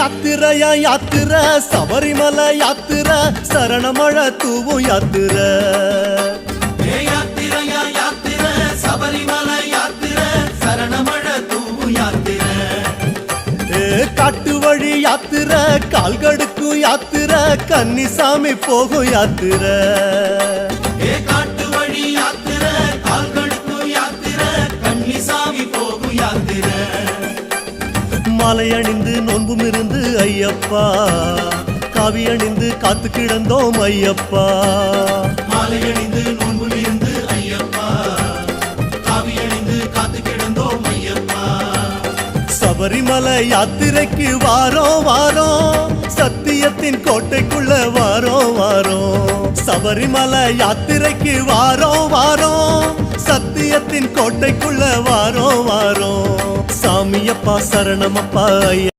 யாத்திரையா யாத்திரை சபரிமலை யாத்திரை சரணமழை தூவும் யாத்திரை யாத்திரையா யாத்திரை சபரிமலை யாத்திரை சரணமழை தூவும் யாத்திரை காட்டு வழி யாத்திரை கால்கடுக்கும் யாத்திரை கன்னிசாமி போகும் யாத்திரை காட்டு வழி யாத்திரை கால்கடுக்கும் யாத்திரை கன்னிசாமி போகும் யாத்திரை மாலை அணிந்து நோன்பும் இருந்து ஐயப்பா காவி அணிந்து காத்து கிடந்தோம் ஐயப்பா மாலை அணிந்து நோன்பும் இருந்து ஐயப்பா காவி அணிந்து காத்து கிடந்தோம் ஐயப்பா சபரிமலை யாத்திரைக்கு வாரோம் வாரோம் சத்தியத்தின் கோட்டைக்குள்ள வாரோம் சபரிமலை யாத்திரைக்கு வாரோம் வாரோம் சத்தியத்தின் கோட்டைக்குள்ள வாரோம் சாமியப்பா சரணமப்பா